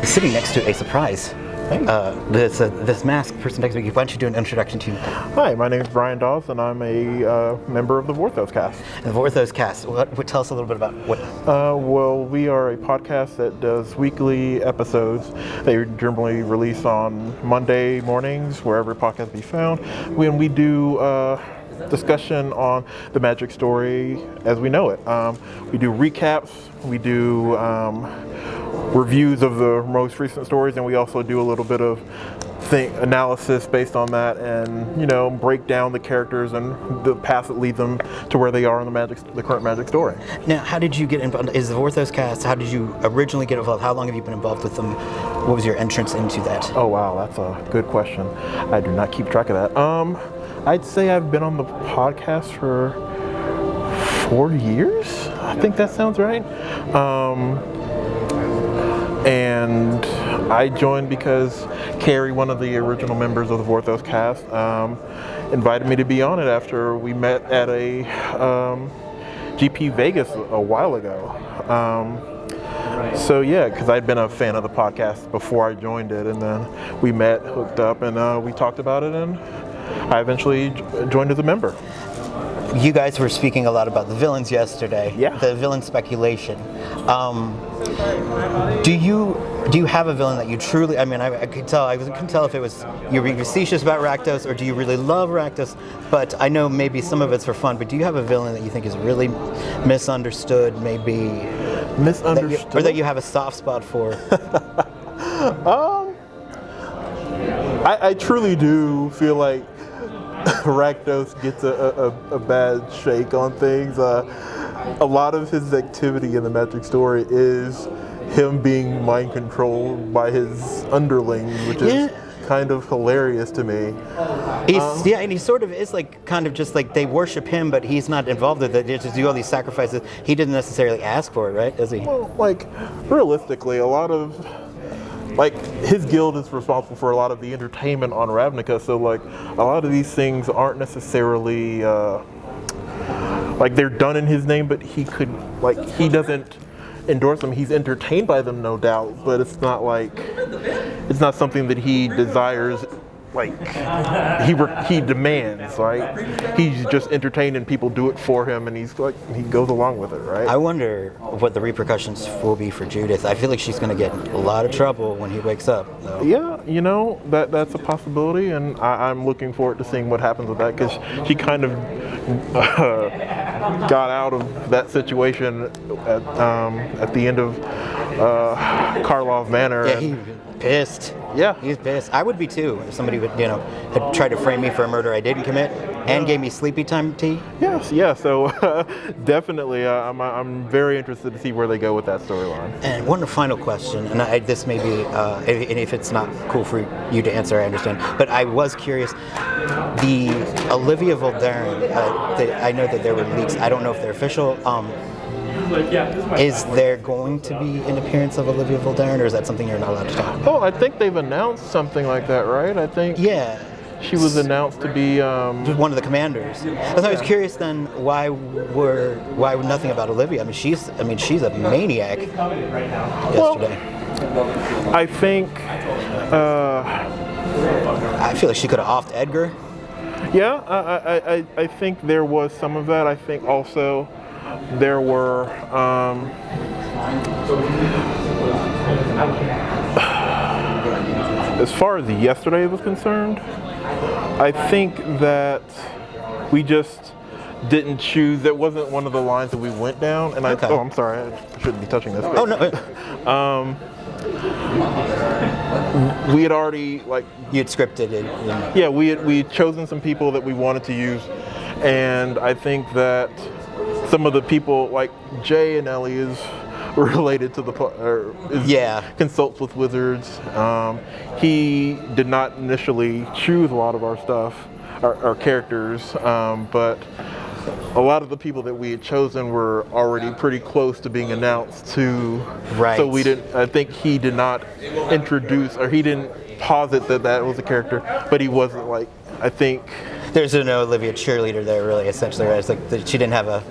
sitting next to a surprise. This masked person next to me. Why don't you do an introduction to you? Hi, my name is Brian Dawes, and I'm a member of the Vorthos Cast. The Vorthos Cast. Tell us a little bit about what. Well, we are a podcast that does weekly episodes. They are generally released on Monday mornings, wherever podcasts be found. When we do discussion on the Magic story as we know it. We do recaps. We do reviews of the most recent stories, and we also do a little bit of analysis based on that, and break down the characters and the paths that lead them to where they are in the current Magic story. Now, how did you get involved? Is the Vorthos Cast? How did you originally get involved? How long have you been involved with them? What was your entrance into that? Oh wow, that's a good question. I do not keep track of that. I'd say I've been on the podcast for 4 years. I think that sounds right. And I joined because Carrie, one of the original members of the Vorthos Cast, invited me to be on it after we met at a GP Vegas a while ago. So yeah, because I'd been a fan of the podcast before I joined it, and then we met, hooked up, and we talked about it, and I eventually joined as a member. You guys were speaking a lot about the villains yesterday. Yeah. The villain speculation. Do you have a villain that you truly? I mean, I couldn't tell if it was you're being facetious about Rakdos, or do you really love Rakdos? But I know maybe some of it's for fun. But do you have a villain that you think is really misunderstood? Maybe misunderstood, or that you have a soft spot for? I truly do feel like Rakdos gets a bad shake on things. A lot of his activity in the Magic story is him being mind controlled by his underlings, which is kind of hilarious to me. And he sort of is kind of just like they worship him, but he's not involved with it. They just do all these sacrifices. He didn't necessarily ask for it, right? Does he? Well, realistically, a lot of his guild is responsible for a lot of the entertainment on Ravnica, so a lot of these things aren't necessarily they're done in his name, but he doesn't endorse them. He's entertained by them, no doubt, but it's not something that he desires. He demands, right? He's just entertained and people do it for him, and he goes along with it, right? I wonder what the repercussions will be for Judith. I feel like she's going to get a lot of trouble when he wakes up, though. Yeah, that's a possibility, and I'm looking forward to seeing what happens with that, because she kind of got out of that situation at the end of Karlov Manor. Yeah, he's pissed. Yeah, he's pissed. I would be too if somebody would, had tried to frame me for a murder I didn't commit and gave me sleepy time tea. Yes, yeah. So definitely, I'm very interested to see where they go with that storyline. And one final question, and this may be, and if it's not cool for you to answer, I understand. But I was curious. The Olivia Voldaren, I know that there were leaks. I don't know if they're official. Is there going to be an appearance of Olivia Voldaren, or is that something you're not allowed to talk about? Oh, I think they've announced something like that, right? I think. Yeah. She was announced to be one of the commanders. I was curious then why nothing about Olivia? I mean she's a maniac. Yesterday. Well, I think. I feel like she could have offed Edgar. Yeah, I think there was some of that. I think also there were as far as yesterday was concerned, I think that we just didn't choose. That wasn't one of the lines that we went down. And I'm sorry, I shouldn't be touching this. Oh no. We had already you had scripted it. Yeah, we had chosen some people that we wanted to use, and I think that some of the people Jay and Ellie is related to consults with wizards. He did not initially choose a lot of our stuff, our characters, but a lot of the people that we had chosen were already pretty close to being announced too. Right. So I think he did not introduce, or he didn't posit that was a character, but he wasn't I think. There's no Olivia cheerleader there, really, essentially, right? It's she didn't have a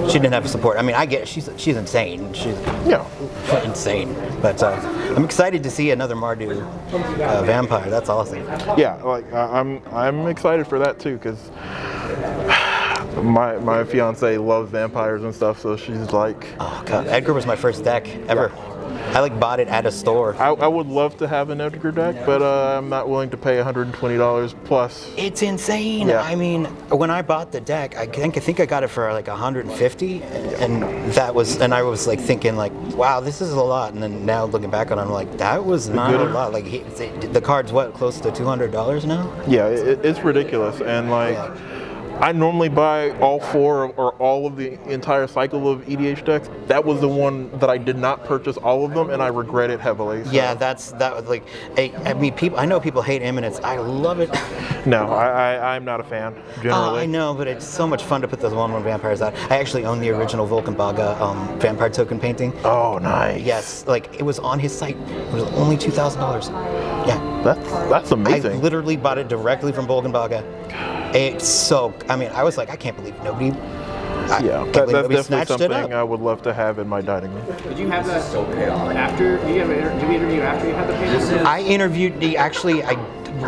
she didn't have support. I mean, I get she's insane. She's insane. But I'm excited to see another Mardu vampire. That's awesome. Yeah, like I'm excited for that too, because my fiance loves vampires and stuff, so she's like, oh god, Edgar was my first deck ever. I like bought it at a store. I would love to have an Edgar deck, but I'm not willing to pay $120 plus. It's insane. Yeah. I mean, when I bought the deck, I think I got it for like 150, and I was like thinking like, wow, this is a lot. And then now looking back on it, I'm like, that was not a lot. Like the card's what, close to $200 now? Yeah, it's ridiculous, and like. Yeah. I normally buy all 4 or all of the entire cycle of EDH decks. That was the one that I did not purchase all of them, and I regret it heavily. So. Yeah, that was like, I mean, I know people hate Imminence. I love it. No, I'm not a fan, generally. I know, but it's so much fun to put those 1/1 vampires out. I actually own the original Volkenbaga vampire token painting. Oh, nice. Yes, like it was on his site. It was only $2,000. Yeah. That's amazing. I literally bought it directly from Volkenbaga. It's so, I mean, I was like, I can't believe nobody. That's definitely something I would love to have in my dining room. Did you have that after? Did we interview after you had the painting? I interviewed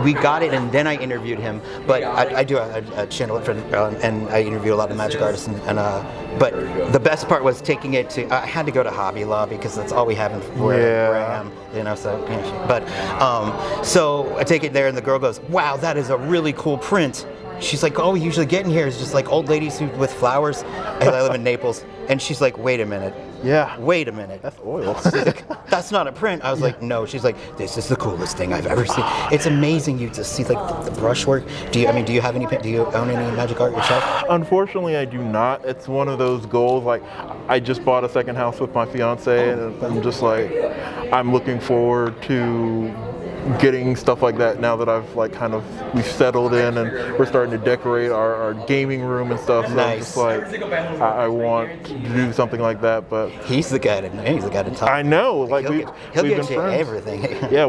we got it and then I interviewed him. But I do a channel and I interview a lot of magic artists but the best part was taking it to. I had to go to Hobby Lobby because that's all we have where I am. You know, so but so I take it there and the girl goes, "Wow, that is a really cool print." She's like, "Oh, we usually get in here is just like old ladies with flowers." And I live in Naples, and she's like, "Wait a minute." Yeah. Wait a minute. That's oil. Like, that's not a print. I was like, no. She's like, this is the coolest thing I've ever seen. It's amazing you to see like the brushwork. Do you own any magic art yourself? Unfortunately, I do not. It's one of those goals. Like, I just bought a second house with my fiance, and I'm just like, I'm looking forward to getting stuff like that now that I've like we've settled in and we're starting to decorate our gaming room and stuff. So nice. I'm just like, I want to do something like that, but he's the guy to talk. I know, like he'll we've get been you friends. Everything. Yeah,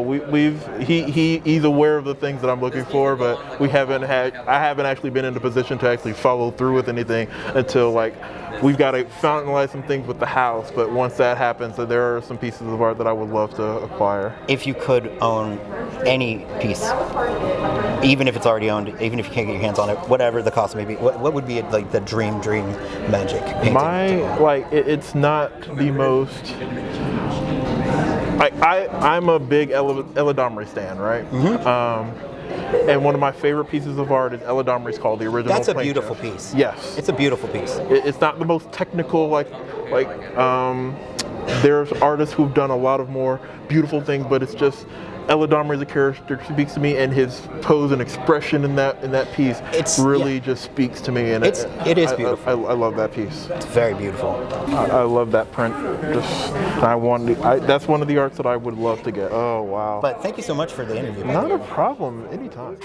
he's aware of the things that I'm looking for, but I haven't actually been in a position to actually follow through with anything until like we've got to finalize some things with the house. But once that happens, there are some pieces of art that I would love to acquire. If you could own any piece, even if it's already owned, even if you can't get your hands on it, whatever the cost may be, what would be like the dream magic painting? It's not the most. I'm a big Eladamri stan, right? Mm-hmm. And one of my favorite pieces of art is Eladamri's called the original. That's a beautiful piece. Yes, it's a beautiful piece. It's not the most technical, there's artists who've done a lot of more beautiful things, but it's just Eladamri as a character speaks to me, and his pose and expression in that piece just speaks to me. And it is beautiful. I love that piece. It's very beautiful. I love that print. That's one of the arts that I would love to get. Oh wow! But thank you so much for the interview. Not a problem. Anytime.